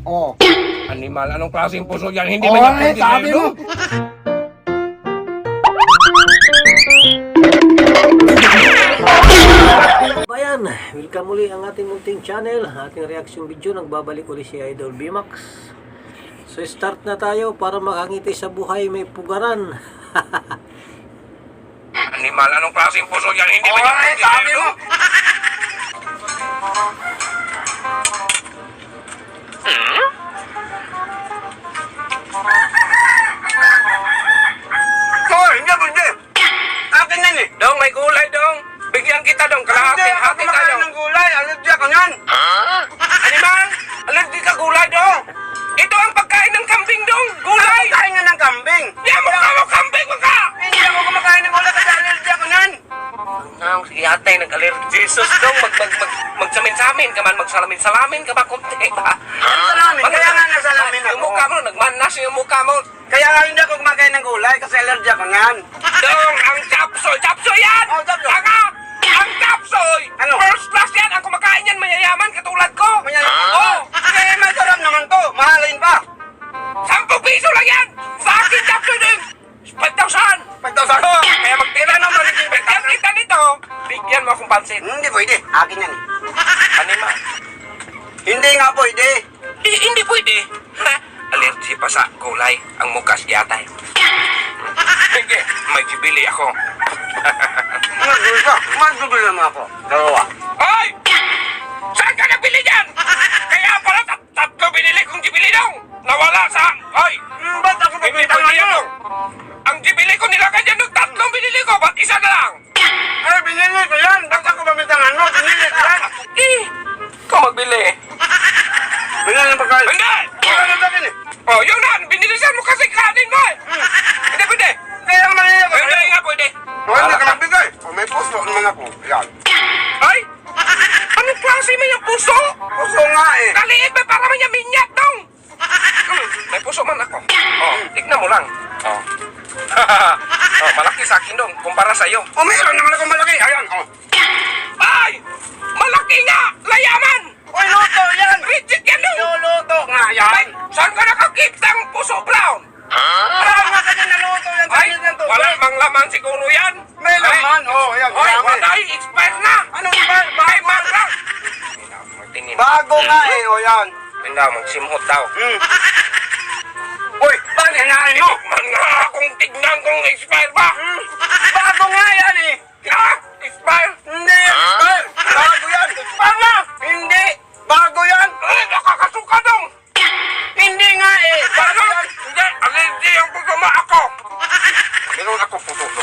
Oh. Animal, anong klaseng puso yan? Hindi Oh, man yan sabi mo. Bayan, welcome muli ang ating munting channel, ating reaction video. Nagbabalik ulit si Idol Bimax. So start na tayo para makangiti sa buhay may pugaran. Animal, anong klaseng puso yan? Hindi man yan Sabi mo. Hoy, hindi. Akin yan eh. Dong, may gulay dong. Bigyan kita dong, kalahati tayo. ng gulay. Alergy ako yan. Animal, alergy ka gulay dong. Ito ang pagkain ng kambing dong, gulay. Kain nga ng kambing. Yan mo kambing mo ka. Hindi ako kumakain ng gulay kasi alergy ako yan. Ang yatay nag-allergy. Jesus dong, magsamin-samin ka man, magsalamin-salamin ka ba kunti ba? Salamin, kaya nga nagsalamin ako. Yung mukha mo, nagmanas yung mukha mo. Kaya nga hindi ako kumakain ng gulay kasi alergy ako yan. Dong, ang chapsoy yan! Oh, chapsoy. Tanga! Ang chapsoy! Ano? First class yan! Ang kumakain yan, mayayaman katulad ko! Mayayaman? Oo! Eh, masarap naman to. Mahalin pa. 10 piso lang yan! Sa akin chapsoy din! 5,000! 5,000. Kaya magtira ng magiging bigyan kita nito, bigyan mo akong pansin. Hindi pwede. Akin yan eh. Anima? Hindi nga pwede. Hindi pwede. Ha? Allergy pa sa gulay ang mukas yatay. Sige, may bibili ako. Magdulo ka. Magdulo naman ako. Dalawa. Hoy! Saan ka nabili dyan? Kaya pala tatlo binili kong bibili dong. Nawala sa... Hoy! Ba't ako Hindi pagkita pwede yan ngayon? dong. Ang bibili ko nilagay dyan ng tatlong binili ko. Ba't isa na lang? Eh, binili ko yan. Ba't ako pamitang ano? Binili ko yan. Ikaw magbili. Binili ng pagkain. Hindi! Wala na sa akin eh. Oh, yun na! Binilisan mo kasi kanin mo eh! Hindi pwede! Kaya naman nila ko. Hindi nga pwede! Wala ka magbigay. O may puso naman ako. Yan. Ay! Anong klase mo yung puso? Puso nga eh. Kaliit ba para man yung minyat dong? May puso man ako. Oh, tignan mo lang. Oh. Oh, malaki sa akin dong, kumpara sa'yo. O meron naman ako malaki. Ayan. O. Ay! Malaki nga! Layaman! Uy, luto yan. Rigid yan dong! Luluto nga Ay, yan. saan ka nakakita ng puso brown? Parang nga kanya naluto yan. Sa Ay, init ng tubig. wala mang laman siguro yan. May laman. O, ayan. Ay, Marami. wala, expire na. Ano ba? Ay, marra! Magtingin. Bago nga eh. O yan. Tindaw, magsimhot daw. Uy, bakit hinahain mo? Man nga akong tignan kung expire ba. Bago nga yan eh. Ah, expire. Hindi yan. Expire. Bago yan. Expire na. Hindi. Bago yan. Ay, nakakasuka dong. Hindi nga eh. Bago Ano? yan. Hindi, allergy ang puso mo ako. Meron ako puso ko.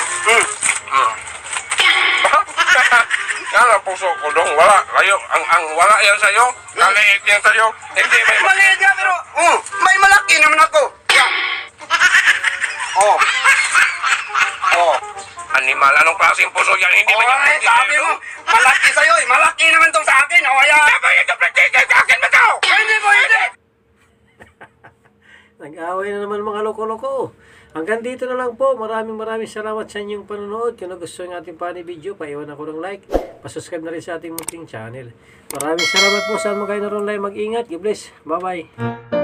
Yan ang puso ko dong. Wala. Kayo, ang wala yan sa'yo. Naliit yan sa'yo. Hindi may... Maliit nga pero may malaki naman ako. Yan. Oh. Oh. Animal, anong klaseng puso yan? Hindi man yan. Sabi mo, malaki sa'yo eh. Malaki naman tong sa akin. O, ayan. Sabi yung duplicate sa akin ba ito? Hindi po, hindi. Nag-away na naman mga loko-loko. Hanggang dito na lang po. Maraming salamat sa inyong panonood. Kung nagustuhan ng ating funny video, paiwan ako ng like. Pasubscribe na rin sa ating munting channel. Maraming salamat po sa mga kayo na ron live. Mag-ingat. God bless. Bye-bye.